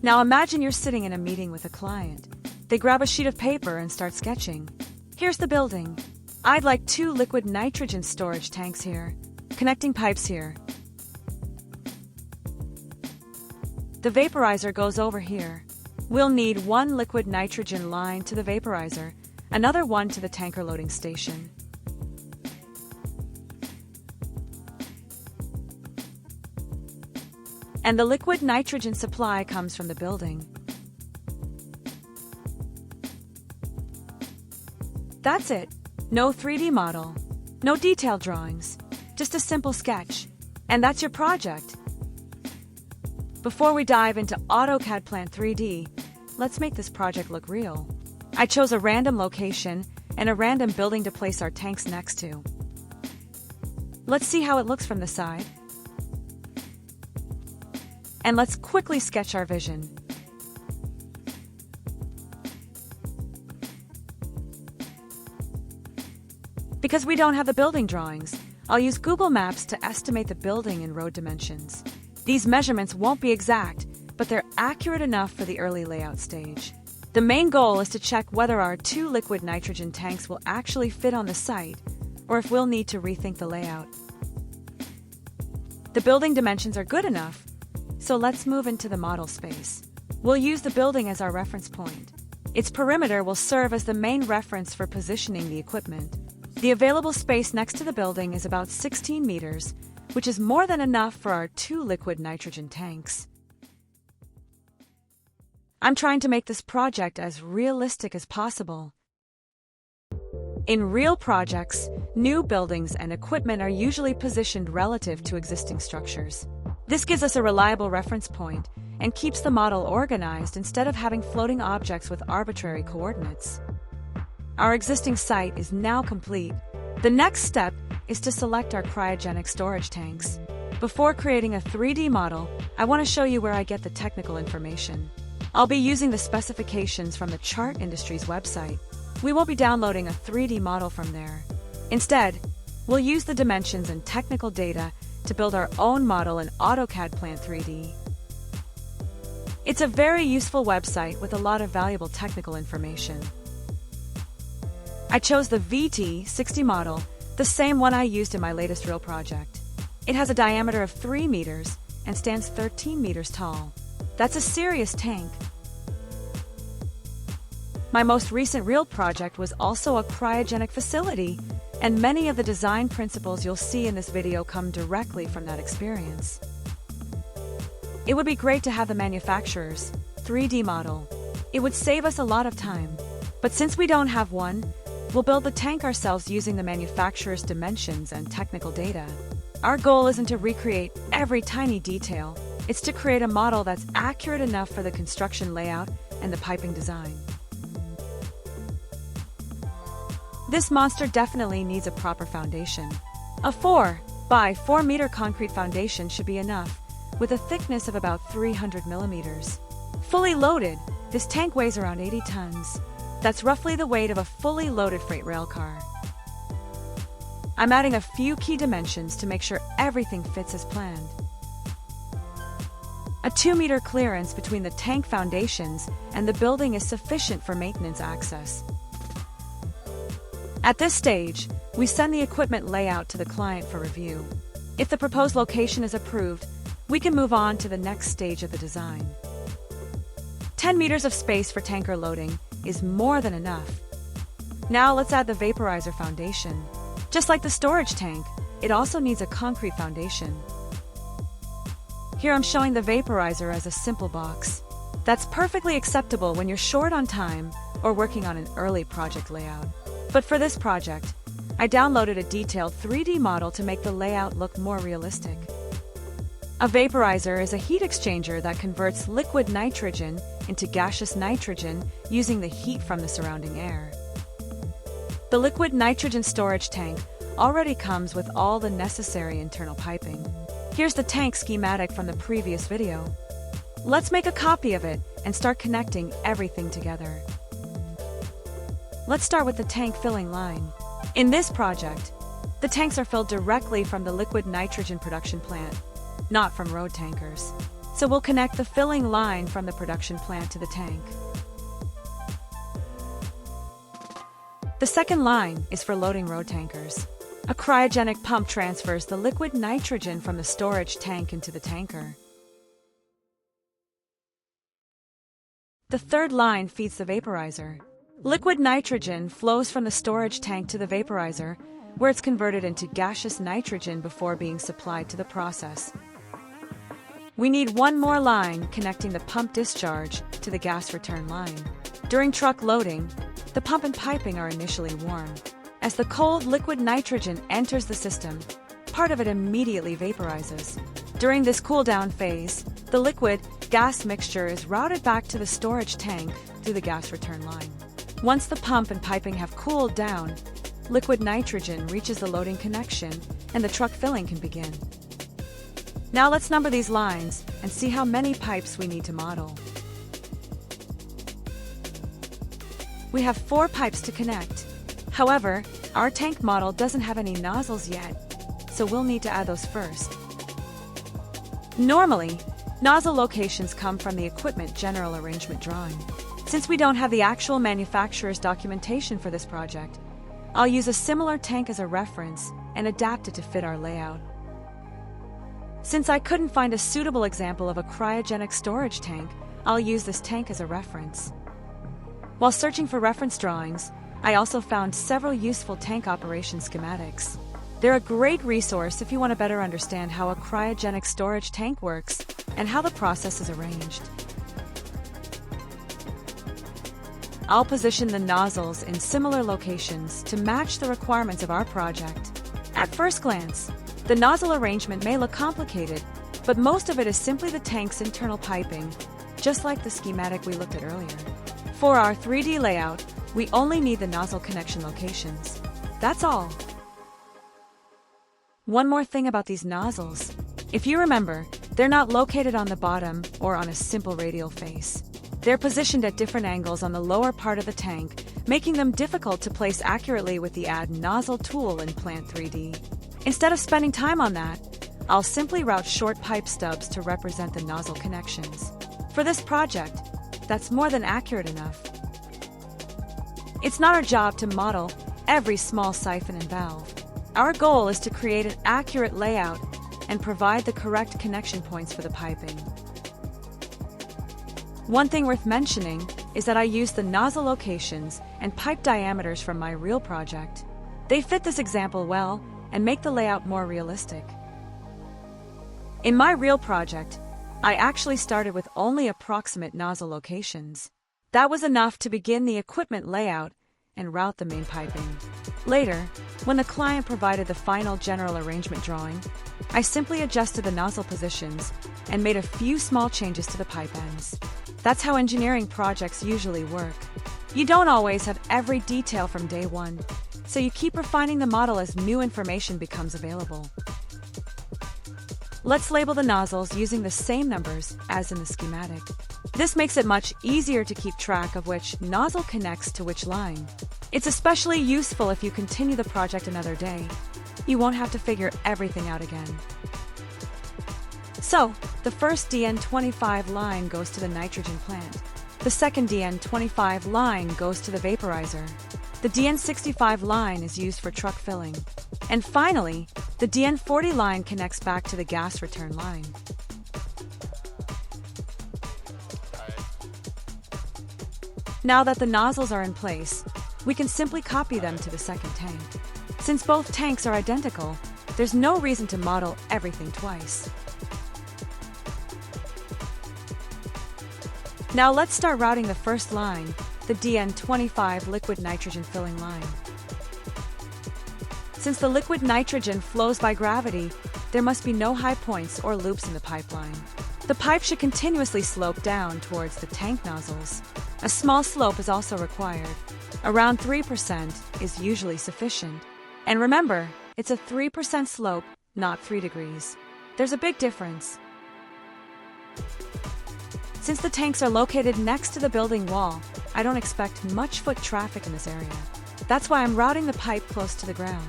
Now imagine you're sitting in a meeting with a client. They grab a sheet of paper and start sketching. Here's the building. I'd like 2 liquid nitrogen storage tanks here. Connecting pipes here. The vaporizer goes over here. We'll need 1 liquid nitrogen line to the vaporizer, another one to the tanker loading station. And the liquid nitrogen supply comes from the building. That's it. No 3D model, no detailed drawings, just a simple sketch. And that's your project. Before we dive into AutoCAD Plant 3D, let's make this project look real. I chose a random location and a random building to place our tanks next to. Let's see how it looks from the side. And let's quickly sketch our vision. Because we don't have the building drawings, I'll use Google Maps to estimate the building and road dimensions. These measurements won't be exact, but they're accurate enough for the early layout stage. The main goal is to check whether our 2 liquid nitrogen tanks will actually fit on the site, or if we'll need to rethink the layout. The building dimensions are good enough, so let's move into the model space. We'll use the building as our reference point. Its perimeter will serve as the main reference for positioning the equipment. The available space next to the building is about 16 meters, which is more than enough for our 2 liquid nitrogen tanks. I'm trying to make this project as realistic as possible. In real projects, new buildings and equipment are usually positioned relative to existing structures. This gives us a reliable reference point and keeps the model organized instead of having floating objects with arbitrary coordinates. Our existing site is now complete. The next step is to select our cryogenic storage tanks. Before creating a 3D model, I want to show you where I get the technical information. I'll be using the specifications from the Chart Industries website. We won't be downloading a 3D model from there. Instead, we'll use the dimensions and technical data to build our own model in AutoCAD Plant 3D. It's a very useful website with a lot of valuable technical information. I chose the VT60 model, the same one I used in my latest real project. It has a diameter of 3 meters and stands 13 meters tall. That's a serious tank. My most recent real project was also a cryogenic facility, and many of the design principles you'll see in this video come directly from that experience. It would be great to have the manufacturer's 3D model. It would save us a lot of time. But since we don't have one, we'll build the tank ourselves using the manufacturer's dimensions and technical data. Our goal isn't to recreate every tiny detail. It's to create a model that's accurate enough for the construction layout and the piping design. This monster definitely needs a proper foundation. A 4 by 4 meter concrete foundation should be enough, with a thickness of about 300 millimeters. Fully loaded, this tank weighs around 80 tons. That's roughly the weight of a fully loaded freight rail car. I'm adding a few key dimensions to make sure everything fits as planned. A 2-meter clearance between the tank foundations and the building is sufficient for maintenance access. At this stage, we send the equipment layout to the client for review. If the proposed location is approved, we can move on to the next stage of the design. 10 meters of space for tanker loading is more than enough. Now let's add the vaporizer foundation. Just like the storage tank, it also needs a concrete foundation. Here I'm showing the vaporizer as a simple box. That's perfectly acceptable when you're short on time or working on an early project layout. But for this project, I downloaded a detailed 3D model to make the layout look more realistic. A vaporizer is a heat exchanger that converts liquid nitrogen into gaseous nitrogen using the heat from the surrounding air. The liquid nitrogen storage tank already comes with all the necessary internal piping. Here's the tank schematic from the previous video. Let's make a copy of it and start connecting everything together. Let's start with the tank filling line. In this project, the tanks are filled directly from the liquid nitrogen production plant, not from road tankers. So we'll connect the filling line from the production plant to the tank. The second line is for loading road tankers. A cryogenic pump transfers the liquid nitrogen from the storage tank into the tanker. The third line feeds the vaporizer. Liquid nitrogen flows from the storage tank to the vaporizer, where it's converted into gaseous nitrogen before being supplied to the process. We need one more line connecting the pump discharge to the gas return line. During truck loading, the pump and piping are initially warm. As the cold liquid nitrogen enters the system, part of it immediately vaporizes. During this cool-down phase, the liquid gas mixture is routed back to the storage tank through the gas return line. Once the pump and piping have cooled down, liquid nitrogen reaches the loading connection and the truck filling can begin. Now let's number these lines and see how many pipes we need to model. We have 4 pipes to connect. However, our tank model doesn't have any nozzles yet, so we'll need to add those first. Normally, nozzle locations come from the equipment general arrangement drawing. Since we don't have the actual manufacturer's documentation for this project, I'll use a similar tank as a reference and adapt it to fit our layout. Since I couldn't find a suitable example of a cryogenic storage tank, I'll use this tank as a reference. While searching for reference drawings, I also found several useful tank operation schematics. They're a great resource if you want to better understand how a cryogenic storage tank works and how the process is arranged. I'll position the nozzles in similar locations to match the requirements of our project. At first glance, the nozzle arrangement may look complicated, but most of it is simply the tank's internal piping, just like the schematic we looked at earlier. For our 3D layout, we only need the nozzle connection locations. That's all. One more thing about these nozzles. If you remember, they're not located on the bottom or on a simple radial face. They're positioned at different angles on the lower part of the tank, making them difficult to place accurately with the Add Nozzle tool in Plant 3D. Instead of spending time on that, I'll simply route short pipe stubs to represent the nozzle connections. For this project, that's more than accurate enough. It's not our job to model every small siphon and valve. Our goal is to create an accurate layout and provide the correct connection points for the piping. One thing worth mentioning is that I used the nozzle locations and pipe diameters from my real project. They fit this example well and make the layout more realistic. In my real project, I actually started with only approximate nozzle locations. That was enough to begin the equipment layout and route the main piping. Later, when the client provided the final general arrangement drawing, I simply adjusted the nozzle positions and made a few small changes to the pipe ends. That's how engineering projects usually work. You don't always have every detail from day one, so you keep refining the model as new information becomes available. Let's label the nozzles using the same numbers as in the schematic. This makes it much easier to keep track of which nozzle connects to which line. It's especially useful if you continue the project another day. You won't have to figure everything out again. So, the first DN25 line goes to the nitrogen plant. The second DN25 line goes to the vaporizer. The DN65 line is used for truck filling. And finally, the DN40 line connects back to the gas return line. Now that the nozzles are in place, we can simply copy them to the second tank. Since both tanks are identical, there's no reason to model everything twice. Now let's start routing the first line, the DN25 liquid nitrogen filling line. Since the liquid nitrogen flows by gravity, there must be no high points or loops in the pipeline. The pipe should continuously slope down towards the tank nozzles. A small slope is also required. Around 3% is usually sufficient. And remember, it's a 3% slope, not 3 degrees. There's a big difference. Since the tanks are located next to the building wall, I don't expect much foot traffic in this area. That's why I'm routing the pipe close to the ground.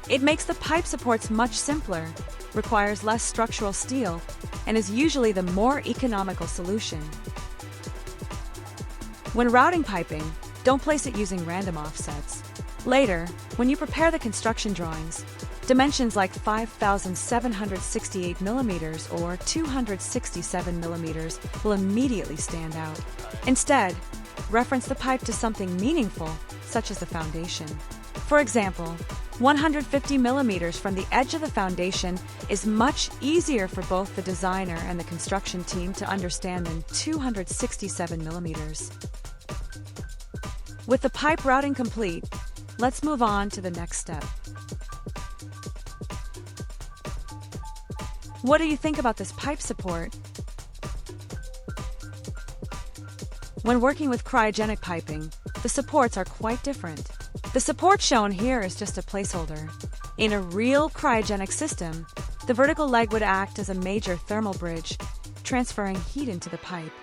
It makes the pipe supports much simpler, requires less structural steel, and is usually the more economical solution. When routing piping, don't place it using random offsets. Later, when you prepare the construction drawings, dimensions like 5,768 mm or 267 mm will immediately stand out. Instead, reference the pipe to something meaningful, such as the foundation. For example, 150 mm from the edge of the foundation is much easier for both the designer and the construction team to understand than 267 mm. With the pipe routing complete, let's move on to the next step. What do you think about this pipe support? When working with cryogenic piping, the supports are quite different. The support shown here is just a placeholder. In a real cryogenic system, the vertical leg would act as a major thermal bridge, transferring heat into the pipe.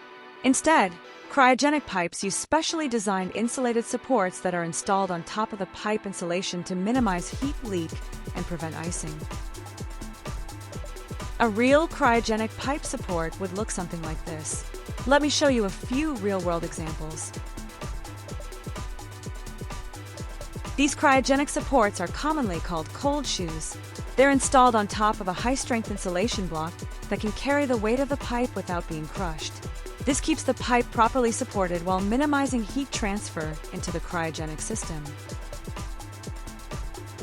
Instead, cryogenic pipes use specially designed insulated supports that are installed on top of the pipe insulation to minimize heat leak and prevent icing. A real cryogenic pipe support would look something like this. Let me show you a few real-world examples. These cryogenic supports are commonly called cold shoes. They're installed on top of a high-strength insulation block that can carry the weight of the pipe without being crushed. This keeps the pipe properly supported while minimizing heat transfer into the cryogenic system.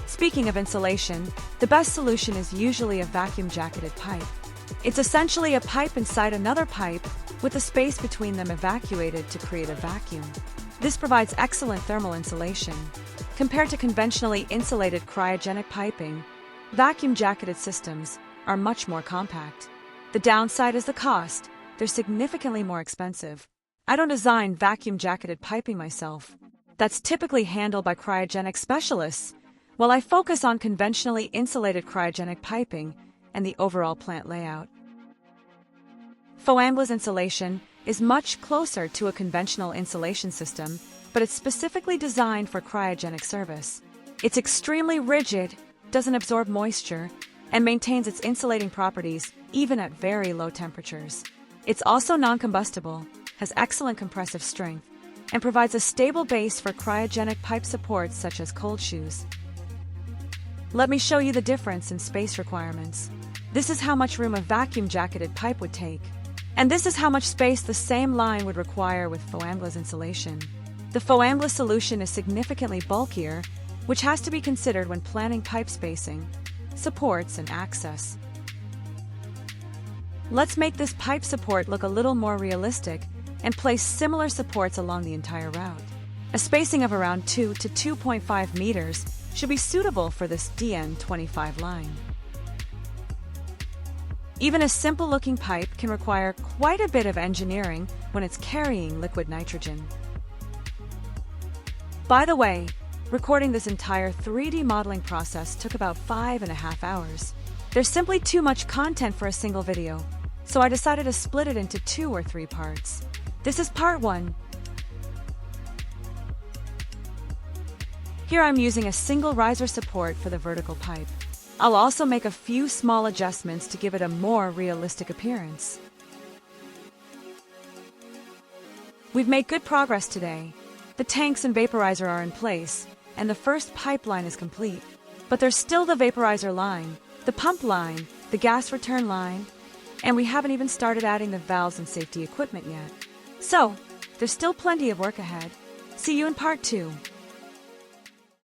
Speaking of insulation, the best solution is usually a vacuum-jacketed pipe. It's essentially a pipe inside another pipe with the space between them evacuated to create a vacuum. This provides excellent thermal insulation. Compared to conventionally insulated cryogenic piping, vacuum-jacketed systems are much more compact. The downside is the cost. They're significantly more expensive. I don't design vacuum-jacketed piping myself. That's typically handled by cryogenic specialists, while I focus on conventionally insulated cryogenic piping and the overall plant layout. Foamglas insulation is much closer to a conventional insulation system, but it's specifically designed for cryogenic service. It's extremely rigid, doesn't absorb moisture, and maintains its insulating properties even at very low temperatures. It's also non-combustible, has excellent compressive strength, and provides a stable base for cryogenic pipe supports such as cold shoes. Let me show you the difference in space requirements. This is how much room a vacuum-jacketed pipe would take. And this is how much space the same line would require with Foamglas insulation. The Foamglas solution is significantly bulkier, which has to be considered when planning pipe spacing, supports, and access. Let's make this pipe support look a little more realistic and place similar supports along the entire route. A spacing of around 2 to 2.5 meters should be suitable for this DN25 line. Even a simple-looking pipe can require quite a bit of engineering when it's carrying liquid nitrogen. By the way, recording this entire 3D modeling process took about 5.5 hours. There's simply too much content for a single video, so I decided to split it into 2 or 3 parts. This is part 1. Here I'm using a single riser support for the vertical pipe. I'll also make a few small adjustments to give it a more realistic appearance. We've made good progress today. The tanks and vaporizer are in place, and the first pipeline is complete. But there's still the vaporizer line, the pump line, the gas return line, and we haven't even started adding the valves and safety equipment yet. So, there's still plenty of work ahead. See you in part 2.